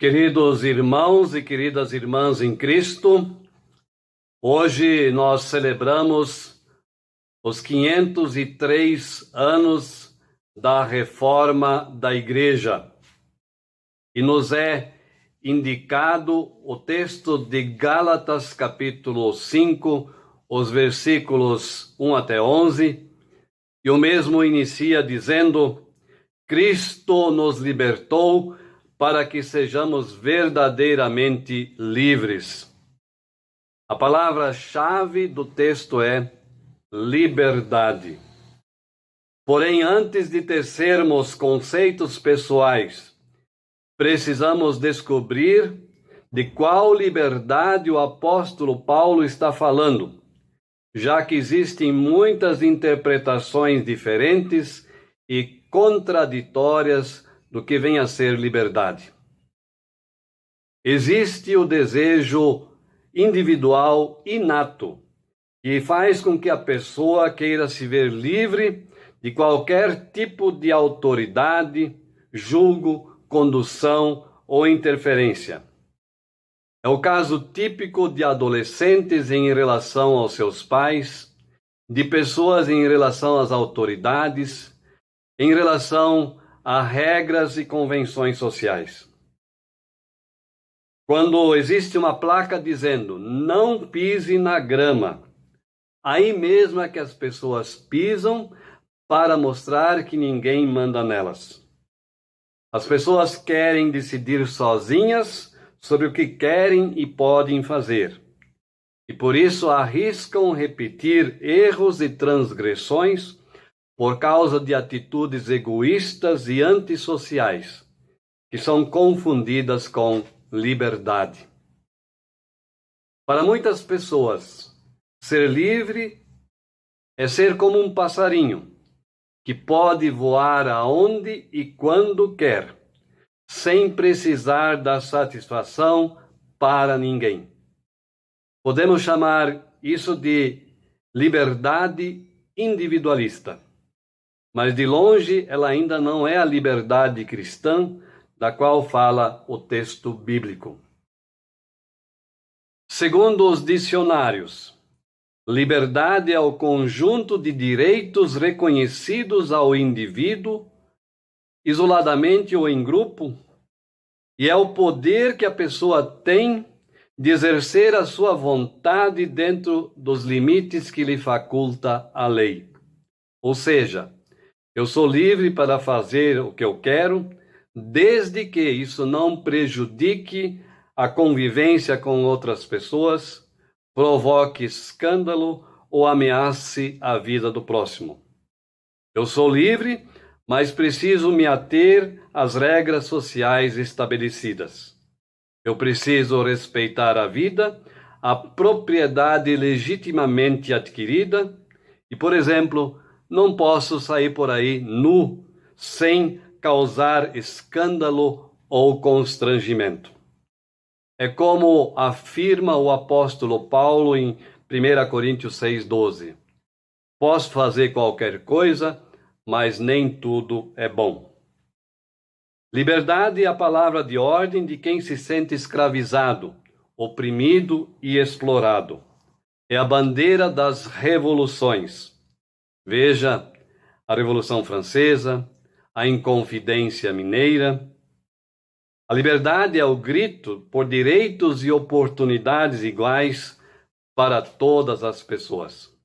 Queridos irmãos e queridas irmãs em Cristo, hoje nós celebramos os 503 anos da reforma da Igreja e nos é indicado o texto de Gálatas capítulo 5, os versículos 1 até 11, e o mesmo inicia dizendo: Cristo nos libertou para que sejamos verdadeiramente livres. A palavra-chave do texto é liberdade. Porém, antes de tecermos conceitos pessoais, precisamos descobrir de qual liberdade o apóstolo Paulo está falando, já que existem muitas interpretações diferentes e contraditórias do que vem a ser liberdade. Existe o desejo individual inato, que faz com que a pessoa queira se ver livre de qualquer tipo de autoridade, julgo, condução ou interferência. É o caso típico de adolescentes em relação aos seus pais, de pessoas em relação às autoridades, em relação a regras e convenções sociais. Quando existe uma placa dizendo não pise na grama, aí mesmo é que as pessoas pisam para mostrar que ninguém manda nelas. As pessoas querem decidir sozinhas sobre o que querem e podem fazer, e por isso arriscam repetir erros e transgressões por causa de atitudes egoístas e antissociais, que são confundidas com liberdade. Para muitas pessoas, ser livre é ser como um passarinho, que pode voar aonde e quando quer, sem precisar dar satisfação para ninguém. Podemos chamar isso de liberdade individualista. Mas de longe ela ainda não é a liberdade cristã da qual fala o texto bíblico. Segundo os dicionários, liberdade é o conjunto de direitos reconhecidos ao indivíduo, isoladamente ou em grupo, e é o poder que a pessoa tem de exercer a sua vontade dentro dos limites que lhe faculta a lei. Ou seja, eu sou livre para fazer o que eu quero, desde que isso não prejudique a convivência com outras pessoas, provoque escândalo ou ameace a vida do próximo. Eu sou livre, mas preciso me ater às regras sociais estabelecidas. Eu preciso respeitar a vida, a propriedade legitimamente adquirida e, por exemplo, não posso sair por aí nu, sem causar escândalo ou constrangimento. É como afirma o apóstolo Paulo em 1 Coríntios 6,12. Posso fazer qualquer coisa, mas nem tudo é bom. Liberdade é a palavra de ordem de quem se sente escravizado, oprimido e explorado. É a bandeira das revoluções. Veja a Revolução Francesa, a Inconfidência Mineira. A liberdade é o grito por direitos e oportunidades iguais para todas as pessoas.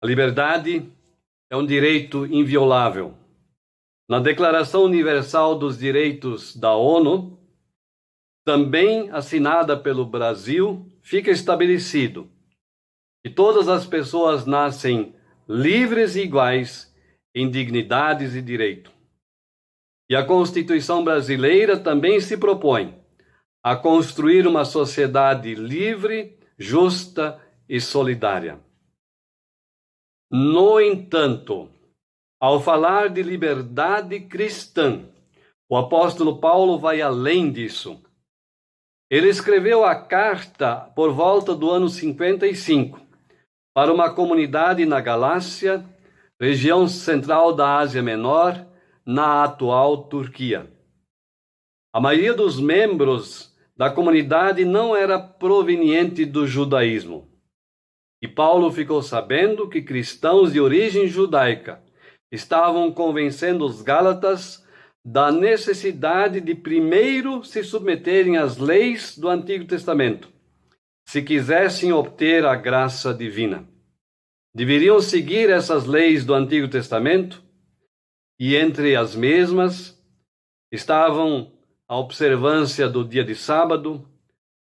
A liberdade é um direito inviolável. Na Declaração Universal dos Direitos da ONU, também assinada pelo Brasil, fica estabelecido que todas as pessoas nascem livres e iguais em dignidades e direito. E a Constituição brasileira também se propõe a construir uma sociedade livre, justa e solidária. No entanto, ao falar de liberdade cristã, o apóstolo Paulo vai além disso. Ele escreveu a carta por volta do ano 55, para uma comunidade na Galácia, região central da Ásia Menor, na atual Turquia. A maioria dos membros da comunidade não era proveniente do judaísmo. E Paulo ficou sabendo que cristãos de origem judaica estavam convencendo os Gálatas da necessidade de primeiro se submeterem às leis do Antigo Testamento, se quisessem obter a graça divina. Deveriam seguir essas leis do Antigo Testamento, e entre as mesmas estavam a observância do dia de sábado,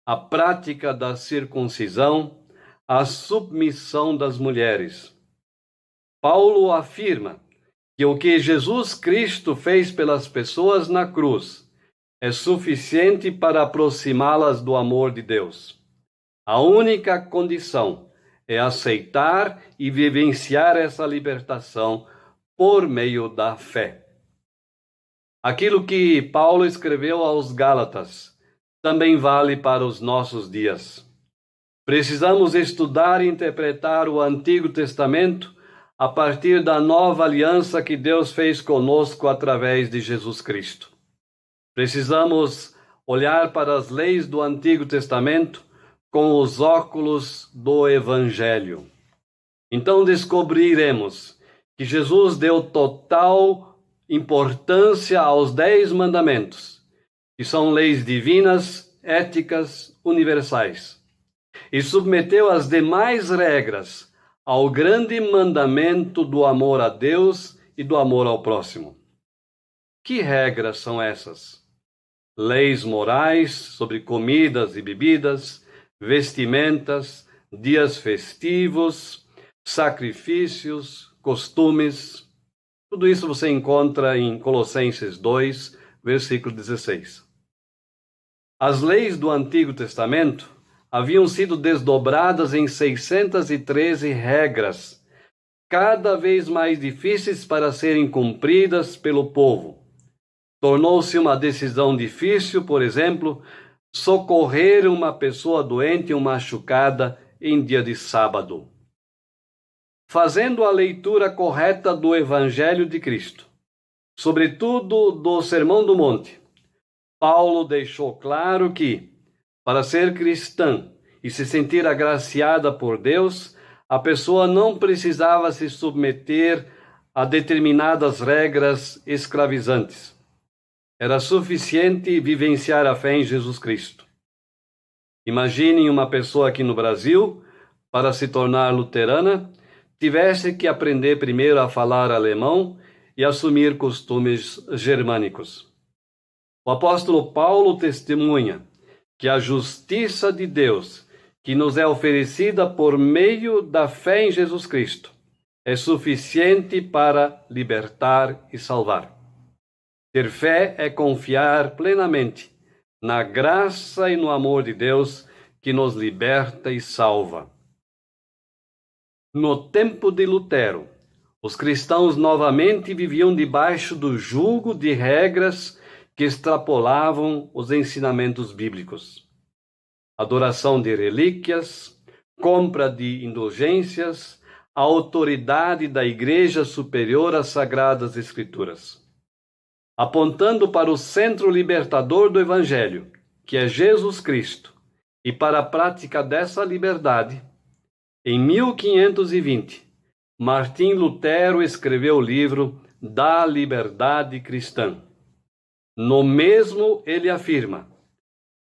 a prática da circuncisão, a submissão das mulheres. Paulo afirma que o que Jesus Cristo fez pelas pessoas na cruz é suficiente para aproximá-las do amor de Deus. A única condição é aceitar e vivenciar essa libertação por meio da fé. Aquilo que Paulo escreveu aos Gálatas também vale para os nossos dias. Precisamos estudar e interpretar o Antigo Testamento a partir da nova aliança que Deus fez conosco através de Jesus Cristo. Precisamos olhar para as leis do Antigo Testamento com os óculos do Evangelho. Então descobriremos que Jesus deu total importância aos 10 mandamentos, que são leis divinas, éticas, universais, e submeteu as demais regras ao grande mandamento do amor a Deus e do amor ao próximo. Que regras são essas? Leis morais sobre comidas e bebidas, vestimentas, dias festivos, sacrifícios, costumes. Tudo isso você encontra em Colossenses 2, versículo 16. As leis do Antigo Testamento haviam sido desdobradas em 613 regras, cada vez mais difíceis para serem cumpridas pelo povo. Tornou-se uma decisão difícil, por exemplo, socorrer uma pessoa doente ou machucada em dia de sábado. Fazendo a leitura correta do Evangelho de Cristo, sobretudo do Sermão do Monte, Paulo deixou claro que, para ser cristã e se sentir agraciada por Deus, a pessoa não precisava se submeter a determinadas regras escravizantes. Era suficiente vivenciar a fé em Jesus Cristo. Imaginem uma pessoa aqui no Brasil, para se tornar luterana, tivesse que aprender primeiro a falar alemão e assumir costumes germânicos. O apóstolo Paulo testemunha que a justiça de Deus, que nos é oferecida por meio da fé em Jesus Cristo, é suficiente para libertar e salvar. Ter fé é confiar plenamente na graça e no amor de Deus que nos liberta e salva. No tempo de Lutero, os cristãos novamente viviam debaixo do jugo de regras que extrapolavam os ensinamentos bíblicos. Adoração de relíquias, compra de indulgências, a autoridade da Igreja superior às Sagradas Escrituras. Apontando para o centro libertador do Evangelho, que é Jesus Cristo, e para a prática dessa liberdade, em 1520, Martim Lutero escreveu o livro Da Liberdade Cristã. No mesmo, ele afirma: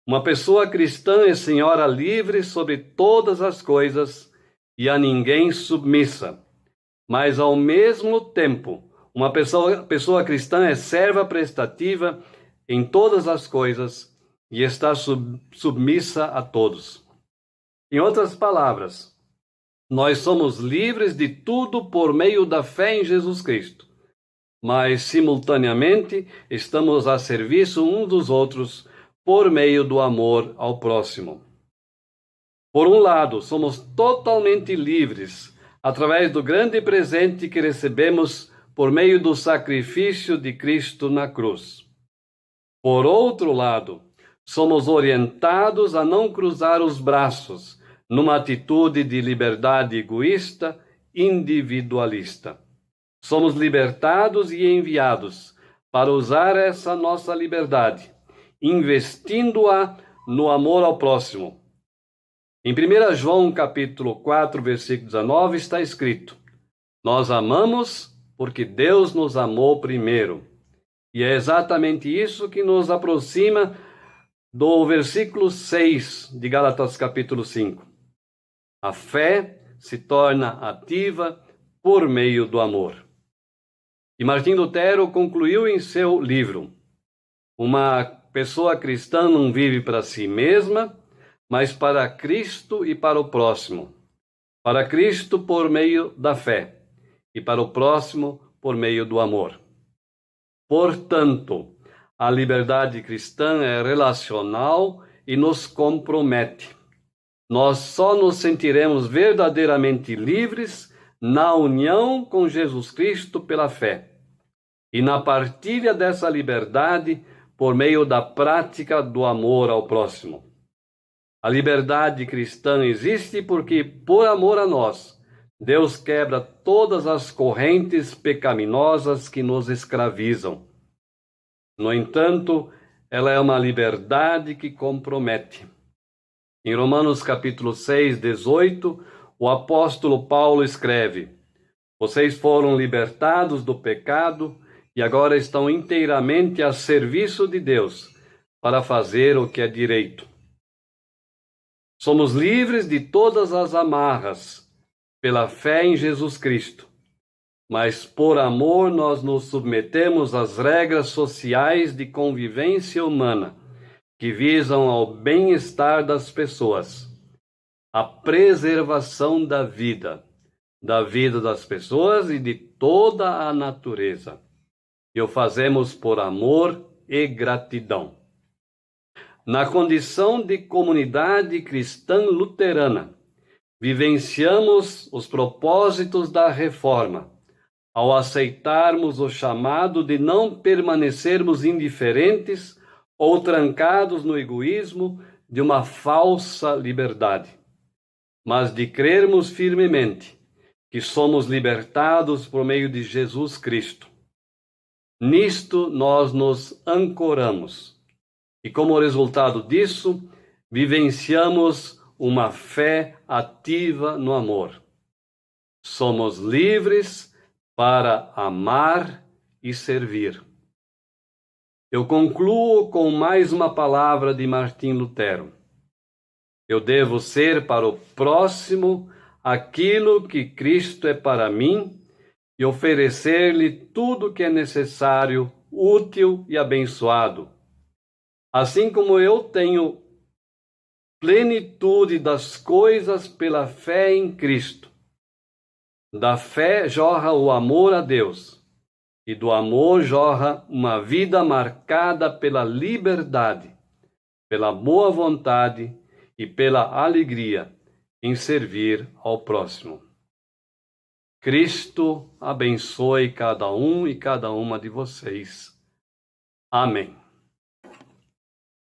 uma pessoa cristã é senhora livre sobre todas as coisas e a ninguém submissa, mas ao mesmo tempo, uma pessoa cristã é serva prestativa em todas as coisas e está submissa a todos. Em outras palavras, nós somos livres de tudo por meio da fé em Jesus Cristo, mas, simultaneamente, estamos a serviço uns dos outros por meio do amor ao próximo. Por um lado, somos totalmente livres através do grande presente que recebemos por meio do sacrifício de Cristo na cruz. Por outro lado, somos orientados a não cruzar os braços numa atitude de liberdade egoísta, individualista. Somos libertados e enviados para usar essa nossa liberdade investindo-a no amor ao próximo. Em 1 João capítulo 4, versículo 19, está escrito: nós amamos porque Deus nos amou primeiro. E é exatamente isso que nos aproxima do versículo 6 de Gálatas capítulo 5. A fé se torna ativa por meio do amor. E Martim Lutero concluiu em seu livro: uma pessoa cristã não vive para si mesma, mas para Cristo e para o próximo. Para Cristo por meio da fé e para o próximo por meio do amor. Portanto, a liberdade cristã é relacional e nos compromete. Nós só nos sentiremos verdadeiramente livres na união com Jesus Cristo pela fé e na partilha dessa liberdade por meio da prática do amor ao próximo. A liberdade cristã existe porque, por amor a nós, Deus quebra todas as correntes pecaminosas que nos escravizam. No entanto, ela é uma liberdade que compromete. Em Romanos capítulo 6, 18, o apóstolo Paulo escreve: vocês foram libertados do pecado e agora estão inteiramente a serviço de Deus para fazer o que é direito. Somos livres de todas as amarras pela fé em Jesus Cristo, mas por amor nós nos submetemos às regras sociais de convivência humana que visam ao bem-estar das pessoas, a preservação da vida das pessoas e de toda a natureza. E o fazemos por amor e gratidão. Na condição de comunidade cristã luterana, vivenciamos os propósitos da reforma, ao aceitarmos o chamado de não permanecermos indiferentes ou trancados no egoísmo de uma falsa liberdade, mas de crermos firmemente que somos libertados por meio de Jesus Cristo. Nisto nós nos ancoramos. E como resultado disso, vivenciamos uma fé ativa no amor. Somos livres para amar e servir. Eu concluo com mais uma palavra de Martim Lutero. Eu devo ser para o próximo aquilo que Cristo é para mim e oferecer-lhe tudo o que é necessário, útil e abençoado. Assim como eu tenho plenitude das coisas pela fé em Cristo. Da fé jorra o amor a Deus, e do amor jorra uma vida marcada pela liberdade, pela boa vontade e pela alegria em servir ao próximo. Cristo abençoe cada um e cada uma de vocês. Amém.